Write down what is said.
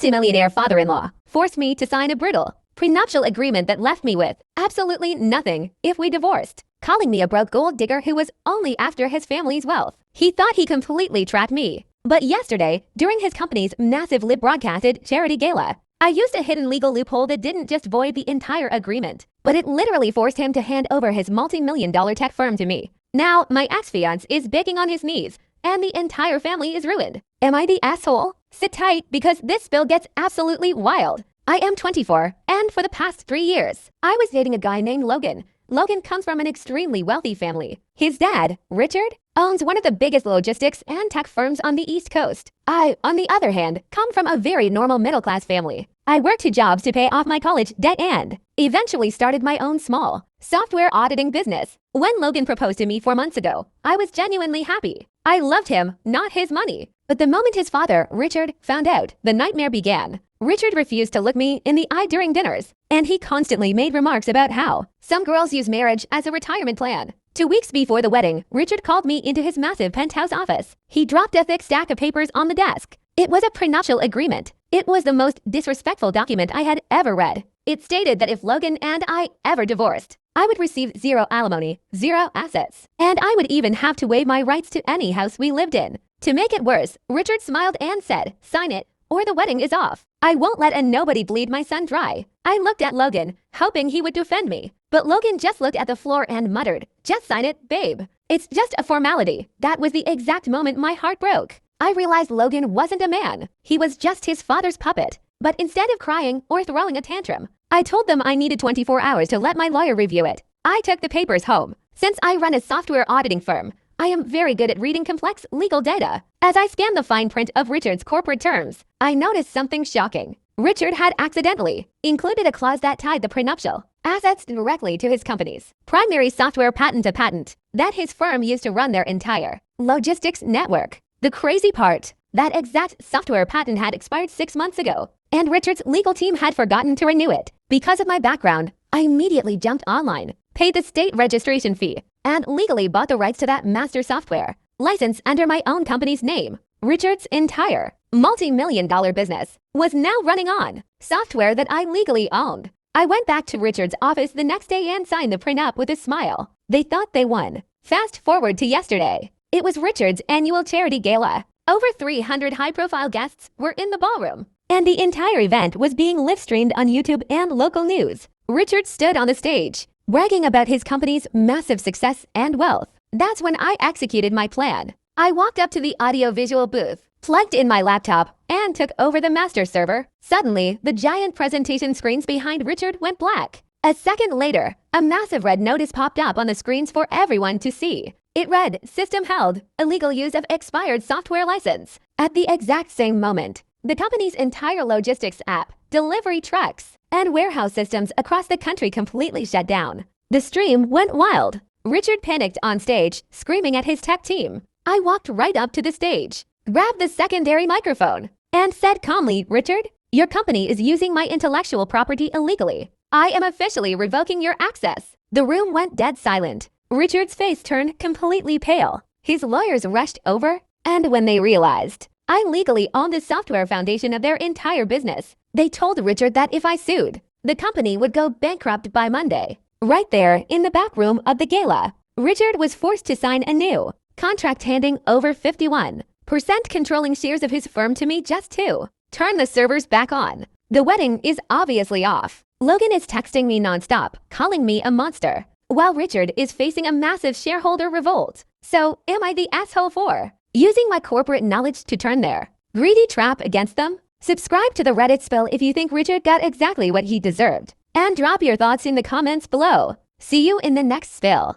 multimillionaire father-in-law forced me to sign a brutal prenuptial agreement that left me with absolutely nothing if we divorced, calling me a broke gold digger who was only after his family's wealth. He thought he completely tracked me. But yesterday, during his company's massive lip-broadcasted charity gala, I used a hidden legal loophole that didn't just void the entire agreement, but it literally forced him to hand over his multi-million-dollar tech firm to me. Now, my ex-fiance is begging on his knees, and the entire family is ruined. Am I the asshole? Sit tight, because this spill gets absolutely wild. I am 24, and for the past 3 years, I was dating a guy named Logan. Logan comes from an extremely wealthy family. His dad, Richard, owns one of the biggest logistics and tech firms on the East Coast. I, on the other hand, come from a very normal middle-class family. I worked 2 jobs to pay off my college debt and eventually started my own small software auditing business. When Logan proposed to me 4 months ago, I was genuinely happy. I loved him, not his money. But the moment his father, Richard, found out, the nightmare began. Richard refused to look me in the eye during dinners, and he constantly made remarks about how some girls use marriage as a retirement plan. 2 weeks before the wedding, Richard called me into his massive penthouse office. He dropped a thick stack of papers on the desk. It was a prenuptial agreement. It was the most disrespectful document I had ever read. It stated that if Logan and I ever divorced, I would receive 0 alimony, 0 assets, and I would even have to waive my rights to any house we lived in. To make it worse, Richard smiled and said, "Sign it, or the wedding is off. I won't let a nobody bleed my son dry." I looked at Logan, hoping he would defend me. But Logan just looked at the floor and muttered, "Just sign it, babe. It's just a formality." That was the exact moment my heart broke. I realized Logan wasn't a man. He was just his father's puppet. But instead of crying or throwing a tantrum, I told them I needed 24 hours to let my lawyer review it. I took the papers home. Since I run a software auditing firm, I am very good at reading complex legal data. As I scanned the fine print of Richard's corporate terms, I noticed something shocking. Richard had accidentally included a clause that tied the prenuptial assets directly to his company's primary software patent that his firm used to run their entire logistics network. The crazy part, that exact software patent had expired 6 months ago, and Richard's legal team had forgotten to renew it. Because of my background, I immediately jumped online, paid the state registration fee, and legally bought the rights to that master software, licensed under my own company's name. Richard's entire multi-million-dollar business was now running on software that I legally owned. I went back to Richard's office the next day and signed the prenup with a smile. They thought they won. Fast forward to yesterday. It was Richard's annual charity gala. Over 300 high-profile guests were in the ballroom, and the entire event was being live-streamed on YouTube and local news. Richard stood on the stage, bragging about his company's massive success and wealth. That's when I executed my plan. I walked up to the audio-visual booth, plugged in my laptop, and took over the master server. Suddenly, the giant presentation screens behind Richard went black. A second later, a massive red notice popped up on the screens for everyone to see. It read, "System held, illegal use of expired software license." At the exact same moment, the company's entire logistics app, delivery trucks, and warehouse systems across the country completely shut down. The stream went wild. Richard panicked on stage, screaming at his tech team. I walked right up to the stage, grabbed the secondary microphone, and said calmly, "Richard, your company is using my intellectual property illegally. I am officially revoking your access." The room went dead silent. Richard's face turned completely pale. His lawyers rushed over, and when they realized I legally owned the software foundation of their entire business, they told Richard that if I sued, the company would go bankrupt by Monday. Right there in the back room of the gala, Richard was forced to sign a new contract handing over 51% controlling shares of his firm to me just to turn the servers back on. The wedding is obviously off. Logan is texting me nonstop, calling me a monster, while Richard is facing a massive shareholder revolt. So, am I the asshole for using my corporate knowledge to turn their greedy trap against them? Subscribe to the Reddit spill if you think Richard got exactly what he deserved. And drop your thoughts in the comments below. See you in the next spill.